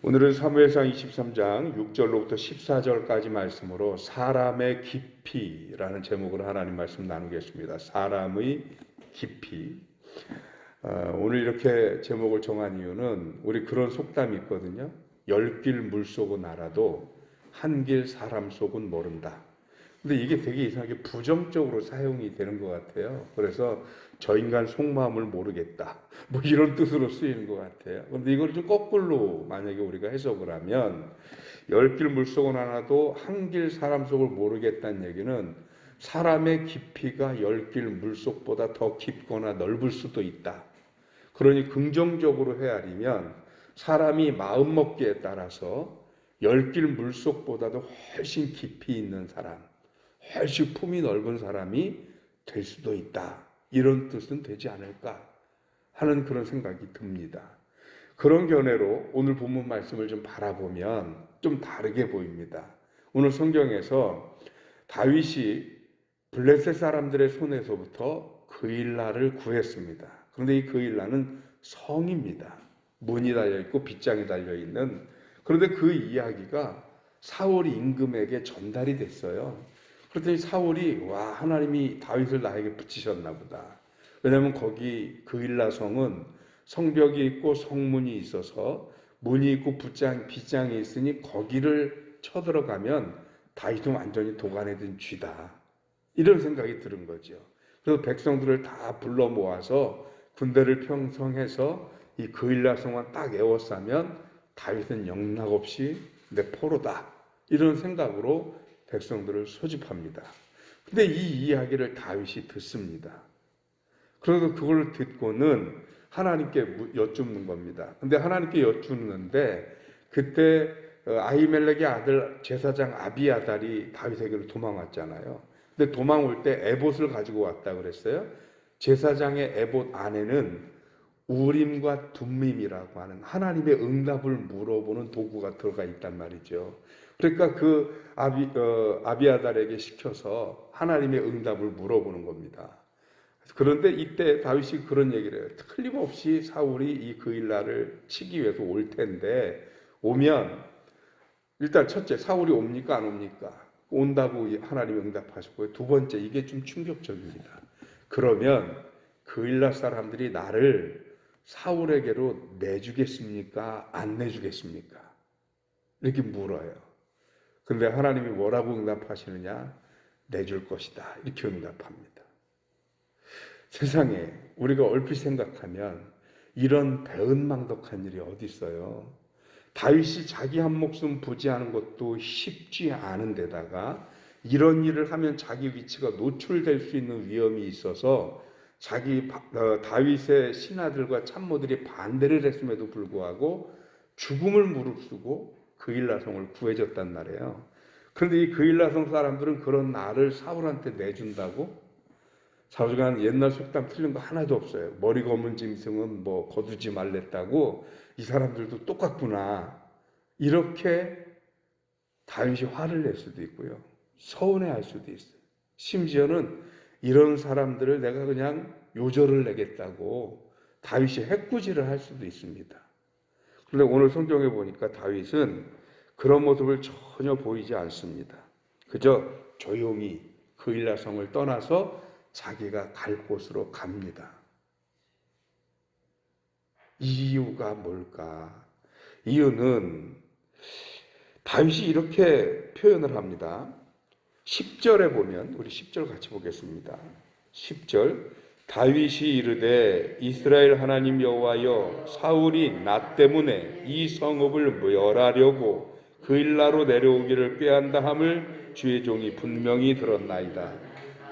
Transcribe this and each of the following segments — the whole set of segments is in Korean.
오늘은 사무엘상 23장 6절로부터 14절까지 말씀으로 사람의 깊이라는 제목으로 하나님 말씀 나누겠습니다. 사람의 깊이. 오늘 이렇게 제목을 정한 이유는 우리 그런 속담이 있거든요. 열 길 물속은 알아도 한 길 사람 속은 모른다. 근데 이게 되게 이상하게 부정적으로 사용이 되는 것 같아요. 그래서 저 인간 속마음을 모르겠다, 뭐 이런 뜻으로 쓰이는 것 같아요. 그런데 이걸 좀 거꾸로 만약에 우리가 해석을 하면 열 길 물속은 알아도 한 길 사람 속을 모르겠다는 얘기는 사람의 깊이가 열 길 물속보다 더 깊거나 넓을 수도 있다. 그러니 긍정적으로 헤아리면 사람이 마음먹기에 따라서 열 길 물속보다도 훨씬 깊이 있는 사람, 훨씬 품이 넓은 사람이 될 수도 있다. 이런 뜻은 되지 않을까 하는 그런 생각이 듭니다. 그런 견해로 오늘 본문 말씀을 좀 바라보면 좀 다르게 보입니다. 오늘 성경에서 다윗이 블레셋 사람들의 손에서부터 그일라를 구했습니다. 그런데 이 그일라는 성입니다. 문이 달려있고 빗장이 달려있는. 그런데 그 이야기가 사울 임금에게 전달이 됐어요. 그랬더니 사울이 하나님이 다윗을 나에게 붙이셨나 보다. 왜냐하면 거기 그일라 성은 성벽이 있고 성문이 있어서 문이 있고 빗장이 있으니 거기를 쳐들어가면 다윗은 완전히 도간에 든 쥐다. 이런 생각이 드는 거죠. 그래서 백성들을 다 불러 모아서 군대를 편성해서 이 그일라 성만 딱 에워싸면 다윗은 영락없이 내 포로다. 이런 생각으로 백성들을 소집합니다. 근데 이 이야기를 다윗이 듣습니다. 그래서 그걸 듣고는 하나님께 여쭙는 겁니다. 근데 하나님께 여쭙는데 그때 아히멜렉의 아들 제사장 아비아달이 다윗에게로 도망왔잖아요. 근데 도망올 때 에봇을 가지고 왔다 그랬어요. 제사장의 에봇 안에는 우림과 둠밈이라고 하는 하나님의 응답을 물어보는 도구가 들어가 있단 말이죠. 그러니까 그 아비아달에게 시켜서 하나님의 응답을 물어보는 겁니다. 그런데 이때 다윗이 그런 얘기를 해요. 틀림없이 사울이 이 그일라를 치기 위해서 올 텐데 오면 일단 첫째 사울이 옵니까 안 옵니까? 온다고 하나님이 응답하셨고요. 두 번째 이게 좀 충격적입니다. 그러면 그일라 사람들이 나를 사울에게로 내주겠습니까? 안 내주겠습니까? 이렇게 물어요. 근데 하나님이 뭐라고 응답하시느냐? 내줄 것이다. 이렇게 응답합니다. 세상에 우리가 얼핏 생각하면 이런 배은망덕한 일이 어디 있어요? 다윗이 자기 한 목숨 부지하는 것도 쉽지 않은 데다가 이런 일을 하면 자기 위치가 노출될 수 있는 위험이 있어서 다윗의 신하들과 참모들이 반대를 했음에도 불구하고 죽음을 무릅쓰고 그일라 성을 구해줬단 말이에요. 그런데 이 그일라 성 사람들은 그런 나를 사울한테 내준다고? 사울간 옛날 속담 틀린 거 하나도 없어요. 머리 검은 짐승은 뭐 거두지 말랬다고. 이 사람들도 똑같구나. 이렇게 다윗이 화를 낼 수도 있고요. 서운해할 수도 있어요. 심지어는 이런 사람들을 내가 그냥 요절을 내겠다고 다윗이 해꾸지를 할 수도 있습니다. 그런데 오늘 성경에 보니까 다윗은 그런 모습을 전혀 보이지 않습니다. 그저 조용히 그일라 성을 떠나서 자기가 갈 곳으로 갑니다. 이유가 뭘까? 이유는 다윗이 이렇게 표현을 합니다. 10절에 보면 우리 10절 같이 보겠습니다. 10절 다윗이 이르되 이스라엘 하나님 여호와여 사울이 나 때문에 이 성읍을 멸하려고 그일라로 내려오기를 꾀한다 함을 주의 종이 분명히 들었나이다.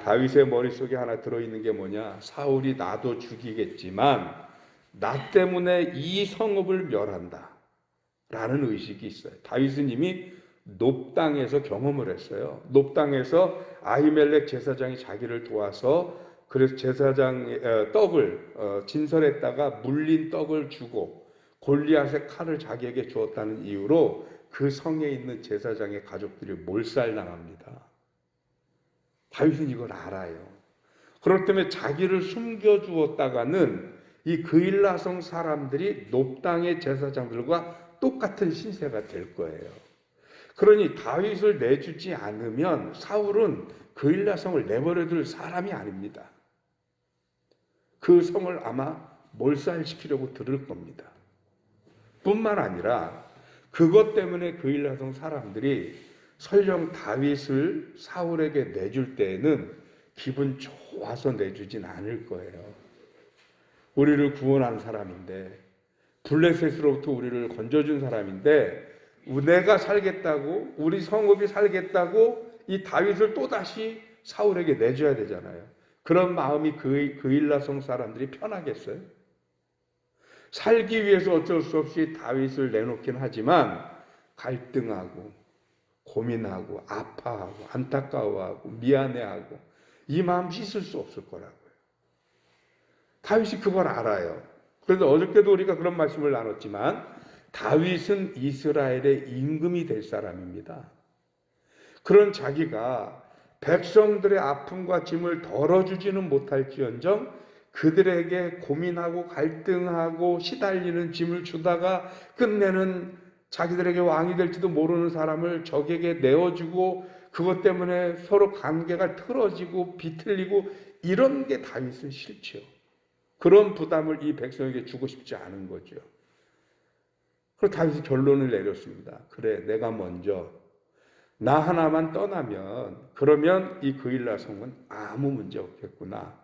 다윗의 머릿속에 하나 들어있는 게 뭐냐? 사울이 나도 죽이겠지만 나 때문에 이 성읍을 멸한다 라는 의식이 있어요. 다윗은 이미 놉 땅에서 경험을 했어요. 놉 땅에서 아히멜렉 제사장이 자기를 도와서 그래서 제사장의 떡을 진설했다가 물린 떡을 주고 골리앗의 칼을 자기에게 주었다는 이유로 그 성에 있는 제사장의 가족들이 몰살당합니다. 다윗은 이걸 알아요. 그렇기 때문에 자기를 숨겨주었다가는 이 그일라성 사람들이 놉 땅의 제사장들과 똑같은 신세가 될 거예요. 그러니 다윗을 내주지 않으면 사울은 그일라성을 내버려둘 사람이 아닙니다. 그 성을 아마 몰살시키려고 들을 겁니다. 뿐만 아니라 그것 때문에 그일라성 사람들이 설령 다윗을 사울에게 내줄 때에는 기분 좋아서 내주진 않을 거예요. 우리를 구원한 사람인데, 블레셋으로부터 우리를 건져준 사람인데, 내가 살겠다고, 우리 성읍이 살겠다고 이 다윗을 또다시 사울에게 내줘야 되잖아요. 그런 마음이 그일라성 사람들이 편하겠어요? 살기 위해서 어쩔 수 없이 다윗을 내놓긴 하지만 갈등하고 고민하고 아파하고 안타까워하고 미안해하고 이 마음 씻을 수 없을 거라고요. 다윗이 그걸 알아요. 그래서 어저께도 우리가 그런 말씀을 나눴지만 다윗은 이스라엘의 임금이 될 사람입니다. 그런 자기가 백성들의 아픔과 짐을 덜어주지는 못할지언정 그들에게 고민하고 갈등하고 시달리는 짐을 주다가 끝내는 자기들에게 왕이 될지도 모르는 사람을 적에게 내어주고 그것 때문에 서로 관계가 틀어지고 비틀리고 이런 게 다윗은 싫죠. 그런 부담을 이 백성에게 주고 싶지 않은 거죠. 그래서 다윗이 결론을 내렸습니다. 그래, 내가 먼저 나 하나만 떠나면 그러면 이 그일라 성은 아무 문제 없겠구나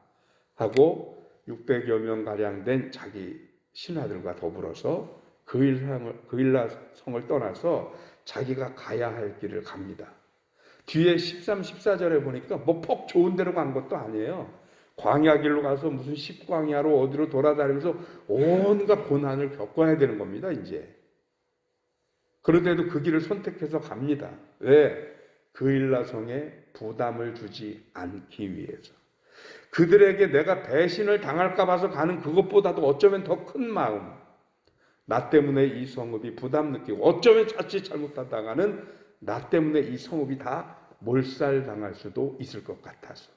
하고 600여 명가량 된 자기 신하들과 더불어서 그일라 성을 떠나서 자기가 가야 할 길을 갑니다. 뒤에 13, 14절에 보니까 뭐 폭 좋은 데로 간 것도 아니에요. 광야 길로 가서 무슨 십광야로 어디로 돌아다니면서 온갖 고난을 겪어야 되는 겁니다, 이제. 그런데도 그 길을 선택해서 갑니다. 왜? 그일라 성에 부담을 주지 않기 위해서. 그들에게 내가 배신을 당할까 봐서 가는 그것보다도 어쩌면 더 큰 마음. 나 때문에 이 성읍이 부담 느끼고 어쩌면 자칫 잘못하다가는 나 때문에 이 성읍이 다 몰살당할 수도 있을 것 같아서.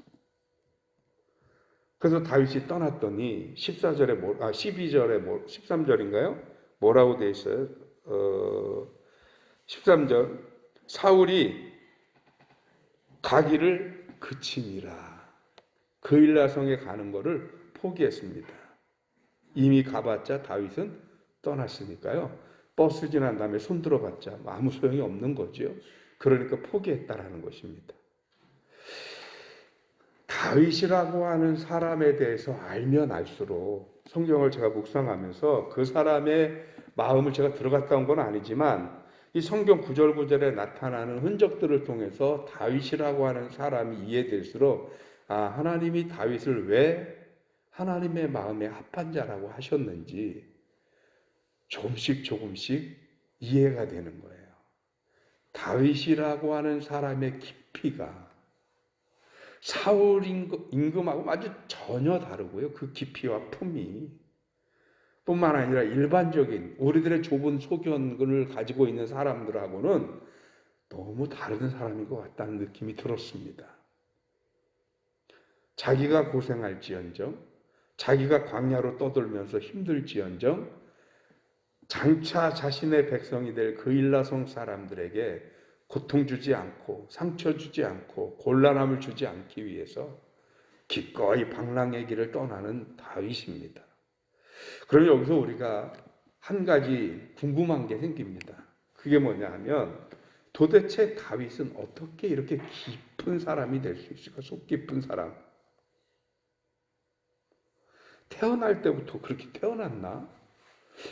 그래서 다윗이 떠났더니 12절에 13절인가요? 뭐라고 돼 있어요? 13절 사울이 가기를 그치니라. 그일라성에 가는 것을 포기했습니다. 이미 가봤자 다윗은 떠났으니까요. 버스 지난 다음에 손 들어봤자 아무 소용이 없는 거죠. 그러니까 포기했다라는 것입니다. 다윗이라고 하는 사람에 대해서 알면 알수록 성경을 제가 묵상하면서 그 사람의 마음을 제가 들어갔다 온 건 아니지만 이 성경 구절구절에 나타나는 흔적들을 통해서 다윗이라고 하는 사람이 이해될수록 하나님이 다윗을 왜 하나님의 마음에 합한 자라고 하셨는지 조금씩 이해가 되는 거예요. 다윗이라고 하는 사람의 깊이가 사울 임금하고 아주 전혀 다르고요. 그 깊이와 품이 뿐만 아니라 일반적인 우리들의 좁은 소견을 가지고 있는 사람들하고는 너무 다른 사람인 것 같다는 느낌이 들었습니다. 자기가 고생할지언정, 자기가 광야로 떠돌면서 힘들지언정 장차 자신의 백성이 될 그일라성 사람들에게 고통 주지 않고 상처 주지 않고 곤란함을 주지 않기 위해서 기꺼이 방랑의 길을 떠나는 다윗입니다. 그럼 여기서 우리가 한 가지 궁금한 게 생깁니다. 그게 뭐냐 하면 도대체 다윗은 어떻게 이렇게 깊은 사람이 될 수 있을까? 속 깊은 사람. 태어날 때부터 그렇게 태어났나?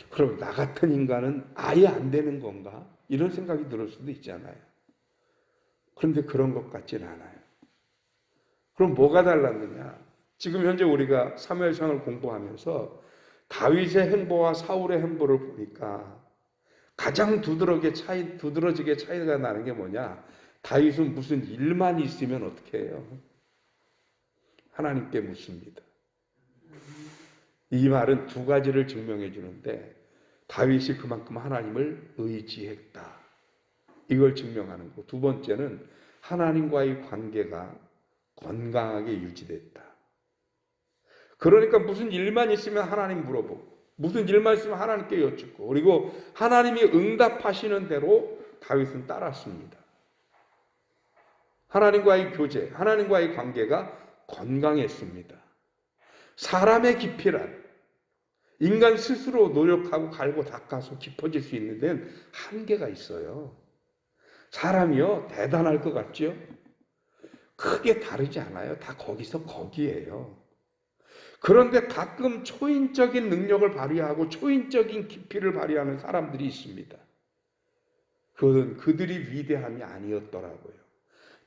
그럼 나 같은 인간은 아예 안 되는 건가? 이런 생각이 들 수도 있잖아요. 그런데 그런 것 같진 않아요. 그럼 뭐가 달랐느냐? 지금 현재 우리가 사무엘상을 공부하면서 다윗의 행보와 사울의 행보를 보니까 가장 두드러지게 차이가 나는 게 뭐냐? 다윗은 무슨 일만 있으면 어떻게 해요? 하나님께 묻습니다. 이 말은 두 가지를 증명해 주는데 다윗이 그만큼 하나님을 의지했다. 이걸 증명하는 거. 두 번째는 하나님과의 관계가 건강하게 유지됐다. 그러니까 무슨 일만 있으면 하나님 물어보고 무슨 일만 있으면 하나님께 여쭙고, 그리고 하나님이 응답하시는 대로 다윗은 따랐습니다. 하나님과의 교제, 하나님과의 관계가 건강했습니다. 사람의 깊이란 인간 스스로 노력하고 갈고 닦아서 깊어질 수 있는 데는 한계가 있어요. 사람이요, 대단할 것 같죠? 크게 다르지 않아요. 다 거기서 거기에요. 그런데 가끔 초인적인 능력을 발휘하고 초인적인 깊이를 발휘하는 사람들이 있습니다. 그건 그들이 위대함이 아니었더라고요.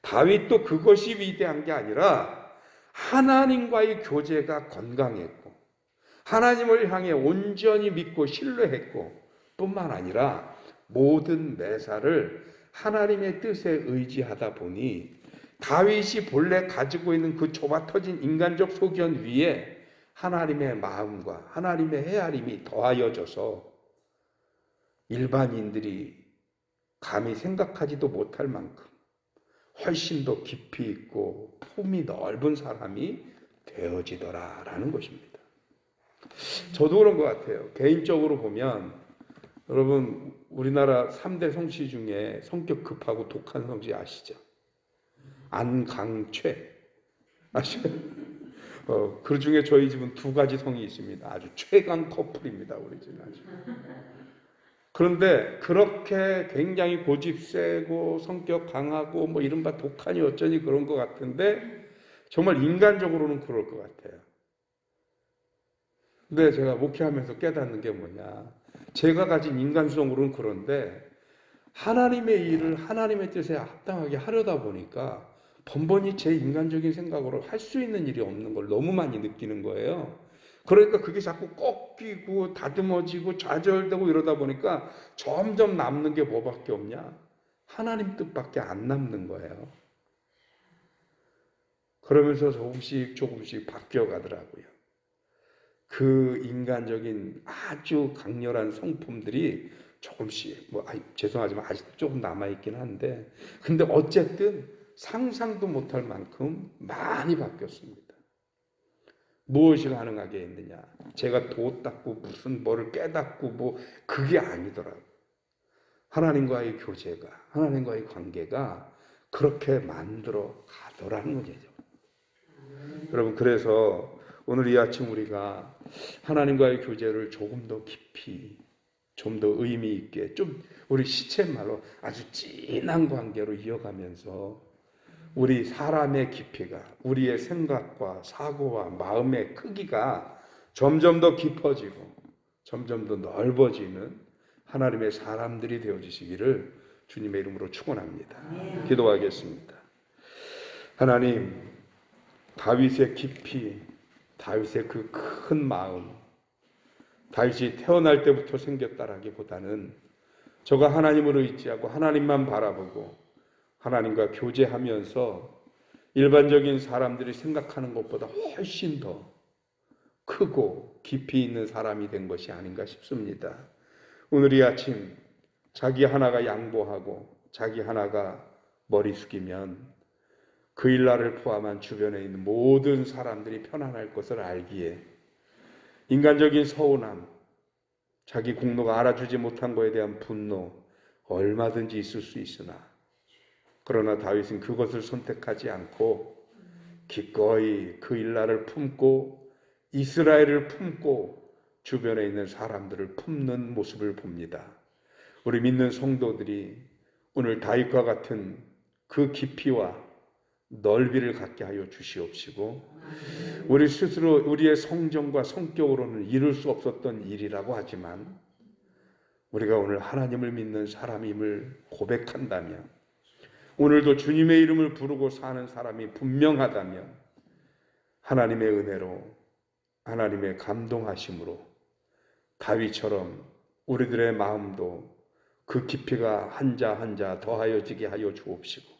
다윗도 그것이 위대한 게 아니라 하나님과의 교제가 건강했고 하나님을 향해 온전히 믿고 신뢰했고 뿐만 아니라 모든 매사를 하나님의 뜻에 의지하다 보니 다윗이 본래 가지고 있는 그 좁아터진 인간적 소견 위에 하나님의 마음과 하나님의 헤아림이 더하여져서 일반인들이 감히 생각하지도 못할 만큼 훨씬 더 깊이 있고 품이 넓은 사람이 되어지더라라는 것입니다. 저도 그런 것 같아요. 개인적으로 보면 여러분 우리나라 3대 성씨 중에 성격 급하고 독한 성씨 아시죠? 안강최 아시죠? 그 중에 저희 집은 2가지 성이 있습니다. 아주 최강 커플입니다. 우리 집은 아주. 그런데 그렇게 굉장히 고집 세고 성격 강하고 뭐 이른바 독하니 어쩌니 그런 것 같은데 정말 인간적으로는 그럴 것 같아요. 근데 제가 목회하면서 깨닫는 게 뭐냐, 제가 가진 인간성으로는 그런데 하나님의 일을 하나님의 뜻에 합당하게 하려다 보니까 번번이 제 인간적인 생각으로 할 수 있는 일이 없는 걸 너무 많이 느끼는 거예요. 그러니까 그게 자꾸 꺾이고 다듬어지고 좌절되고 이러다 보니까 점점 남는 게 뭐밖에 없냐? 하나님 뜻밖에 안 남는 거예요. 그러면서 조금씩 바뀌어 가더라고요. 그 인간적인 아주 강렬한 성품들이 조금씩 죄송하지만 아직 조금 남아있긴 한데 근데 어쨌든 상상도 못할 만큼 많이 바뀌었습니다. 무엇이 가능하게 했느냐? 제가 도 닦고 무슨 뭐를 깨닫고 뭐 그게 아니더라고요. 하나님과의 교제가, 하나님과의 관계가 그렇게 만들어 가더라는 거죠. 여러분, 그래서 오늘 이 아침 우리가 하나님과의 교제를 조금 더 깊이, 좀 더 의미 있게, 좀 우리 시쳇말로 아주 진한 관계로 이어가면서 우리 사람의 깊이가, 우리의 생각과 사고와 마음의 크기가 점점 더 깊어지고 점점 더 넓어지는 하나님의 사람들이 되어지시기를 주님의 이름으로 축원합니다. 기도하겠습니다. 하나님, 다윗의 깊이, 다윗의 그 큰 마음, 다윗이 태어날 때부터 생겼다라기보다는 저가 하나님을 의지하고 하나님만 바라보고 하나님과 교제하면서 일반적인 사람들이 생각하는 것보다 훨씬 더 크고 깊이 있는 사람이 된 것이 아닌가 싶습니다. 오늘 이 아침 자기 하나가 양보하고 자기 하나가 머리 숙이면 그 일날을 포함한 주변에 있는 모든 사람들이 편안할 것을 알기에 인간적인 서운함, 자기 공로가 알아주지 못한 것에 대한 분노 얼마든지 있을 수 있으나 그러나 다윗은 그것을 선택하지 않고 기꺼이 그 일날을 품고 이스라엘을 품고 주변에 있는 사람들을 품는 모습을 봅니다. 우리 믿는 성도들이 오늘 다윗과 같은 그 깊이와 넓이를 갖게 하여 주시옵시고 우리 스스로 우리의 성정과 성격으로는 이룰 수 없었던 일이라고 하지만 우리가 오늘 하나님을 믿는 사람임을 고백한다면 오늘도 주님의 이름을 부르고 사는 사람이 분명하다면 하나님의 은혜로 하나님의 감동하심으로 다윗처럼 우리들의 마음도 그 깊이가 한자 한자 더하여지게 하여 주옵시고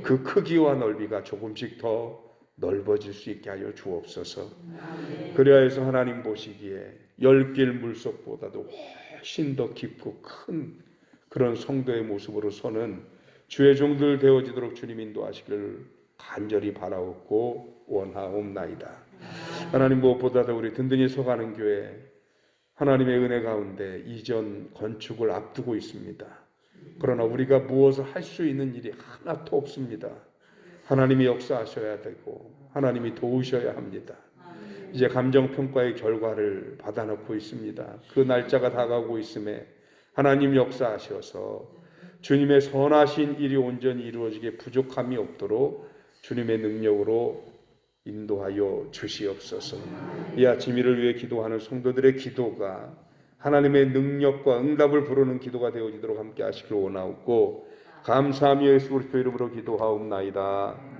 그 크기와 넓이가 조금씩 더 넓어질 수 있게 하여 주옵소서. 그리하여서 하나님 보시기에 10길 물속보다도 훨씬 더 깊고 큰 그런 성도의 모습으로 서는 주의 종들 되어지도록 주님 인도하시기를 간절히 바라옵고 원하옵나이다. 하나님 무엇보다도 우리 든든히 서가는 교회 하나님의 은혜 가운데 이전 건축을 앞두고 있습니다. 그러나 우리가 무엇을 할 수 있는 일이 하나도 없습니다. 하나님이 역사하셔야 되고 하나님이 도우셔야 합니다. 이제 감정평가의 결과를 받아놓고 있습니다. 그 날짜가 다가오고 있음에 하나님 역사하셔서 주님의 선하신 일이 온전히 이루어지게 부족함이 없도록 주님의 능력으로 인도하여 주시옵소서. 이 아침 이를 위해 기도하는 성도들의 기도가 하나님의 능력과 응답을 부르는 기도가 되어지도록 함께 하시길 원하옵고 감사하며 예수 그리스도 이름으로 기도하옵나이다.